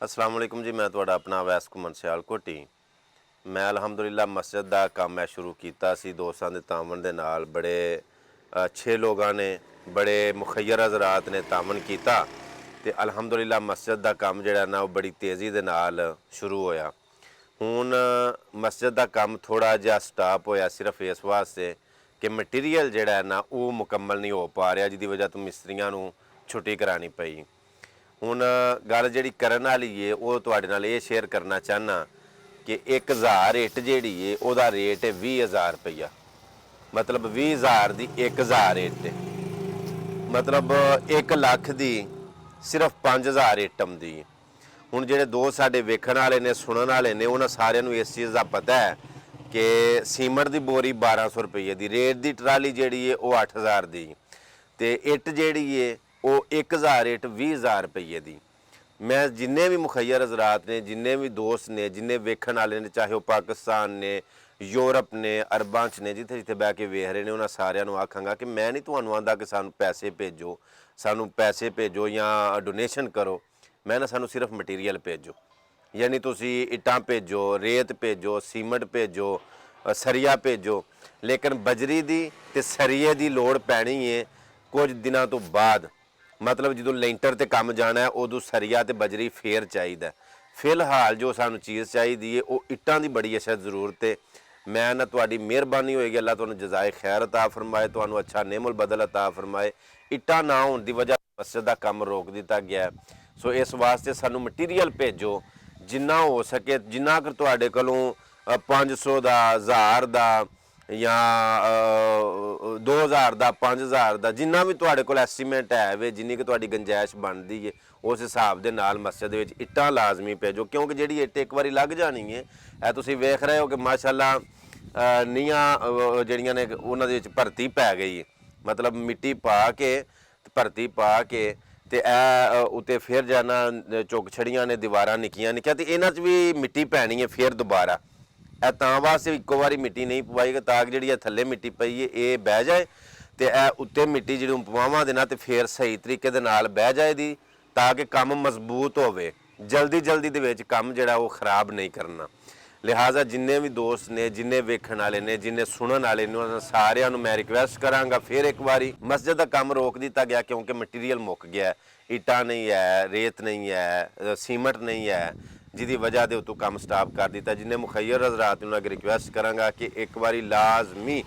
अस्सलाम वालेकुम जी। मैं तुहाडा अपना अवैस घुमन सियालकोटी। मैं अलहमदुलिल्लाह मस्जिद का काम मैं शुरू किया सी दोस्तों के तावन दे नाल। बड़े अच्छे लोगों ने, बड़े मुखय्यर हज़रात ने तावन किया ते अलहमदुलिल्लाह मस्जिद का काम जिहड़ा ना बड़ी तेज़ी दे नाल शुरू होया। हुण मस्जिद का काम थोड़ा जिहा स्टाप होया सिर्फ इस वास्ते कि मटीरियल जिहड़ा है ना वो मुकम्मल नहीं हो पा रहा, जिहदी वजह तो मिस्त्रियां नूं छुट्टी करानी पई। हुण गल जिहड़ी करन वाली है वो तुहाडे नाल ये शेयर करना चाहना कि 1000 इट जिहड़ी है उहदा रेट है 20,000 रुपया। मतलब 20,000 दी 1000 इट, मतलब 1 ਲੱਖ ਦੀ सिर्फ 5000 इट आउंदी है। हुण जिहड़े दोस्त साडे वेखण वाले ने, सुनन वाले ने, उन्हां सारिआं नूं इस चीज़ का पता है कि सीमट की बोरी 1200 रुपये की, रेत की ट्राली जिहड़ी है वो 8000 दी, ते इट जिहड़ी है वो 1000 इट 20,000 रुपये की। मैं जिन्ने भी मुखय्यर हज़रात ने, जिन्ने भी दोस्त ने, जिन्ने वेखण वाले ने, चाहे वह पाकिस्तान ने, यूरोप ने, अरबां च ने, जिथे जिथे बह के वेख रहे हैं, उन्होंने सारिਆਂ ਨੂੰ आखांगा कि मैं नहीं ਤੁਹਾਨੂੰ ਆਂਦਾ कि सानू पैसे भेजो, सानू पैसे भेजो या डोनेशन करो। मैं ना सानू सिर्फ मटीरियल भेजो, यानी तुसी इट्टां भेजो, रेत भेजो, सीमट भेजो, सरिया भेजो। लेकिन बजरी दी ते सरिये दी लोड़ पैनी है कुछ दिनों तो बाद। मतलब जो लेंटर ते काम जाना है उदों सरिया ते बजरी फेर चाहिए। फिलहाल जो सानू चीज़ चाहिए वो इट्टां दी बड़ी अशद ज़रूरत है। मैं ना तुहाडी मेहरबानी होएगी, अल्लाह तुहानू जज़ाए खैर अता फरमाए, तुहानू अच्छा नेमुल बदल अता फरमाए। इट्टां ना होने की वजह मस्जिद का काम रोक दिता गया। सो इस वास्ते सानू मटीरियल भेजो जिन्ना हो सके, जिन्ना कर तुहाडे कोलों 500 का, 1000 का या 2000 का, 5000 का, जिन्ना भी तुहाडे कोल एस्टीमेट है वे, जिन्नी कि तुहाडी गुंजाइश बनती है उस हिसाब के नाल मस्जिद विच इट्टां लाजमी भेजो। क्योंकि जिहड़ी इट एक बारी लग जानी है, ए तुसीं वेख रहे हो कि माशाअल्लाह नीआं जिहड़ियां ने उन्हां दे विच भरती पै गई है। मतलब मिट्टी पा के भरती पा के ते उत्ते फिर जाना चुक छड़ियां ने दीवारां निक्कियां निक्कियां, ते इन्हां च भी मिट्टी पैनी है फिर दोबारा। ए तां वास्ते इक्को बारी मिट्टी नहीं पवाई ताकि जिहड़ी थल्ले मिट्टी पई है ये बह जाए, ते उत्ते मिट्टी जिहड़ी पवावां देना ते फिर सही तरीके दे नाल बह जाए दी, ताकि काम मजबूत होवे। जल्दी जल्दी दे विच काम जिहड़ा वो खराब नहीं करना। लिहाजा जिन्ने भी दोस्त ने, जिन्ने वेखण वाले ने, जिन्ने सुनन वाले ने, उन्हां सारिआं नूं मैं रिक्वेस्ट करांगा फिर एक बारी मस्जिद का काम रोक दिता गया क्योंकि मटीरियल मुक गया है। ईटा नहीं है, रेत नहीं है, सीमट नहीं है, जिहदी वजह दे उत्तों काम स्टाप कर दिता। जिन्ने मुखय्यर हज़रात उन्हां अगे रिक्वेस्ट करांगा कि एक बारी लाजमी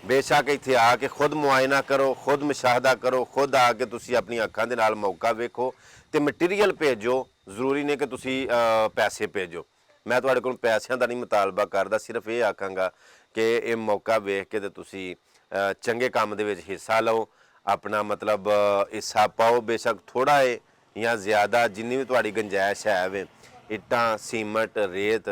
बेशक इत्थे आके खुद मुआयना करो, खुद मुशाहदा करो, खुद आके तुसी अपनी अखां दे नाल मौका वेखो ते मटीरियल भेजो। जरूरी नहीं कि तुसी पैसे भेजो। मैं तुहाडे कोल पैसों का नहीं मुतालबा करदा, सिर्फ ये आखांगा कि ये मौका वेख के ते तुसी चंगे काम दे विच हिस्सा लो, अपना मतलब हिस्सा पाओ। बेशक थोड़ा है या ज़्यादा, जिन्नी भी तुहाडी गुंजाइश है वे, इट्टां, सीमट, रेत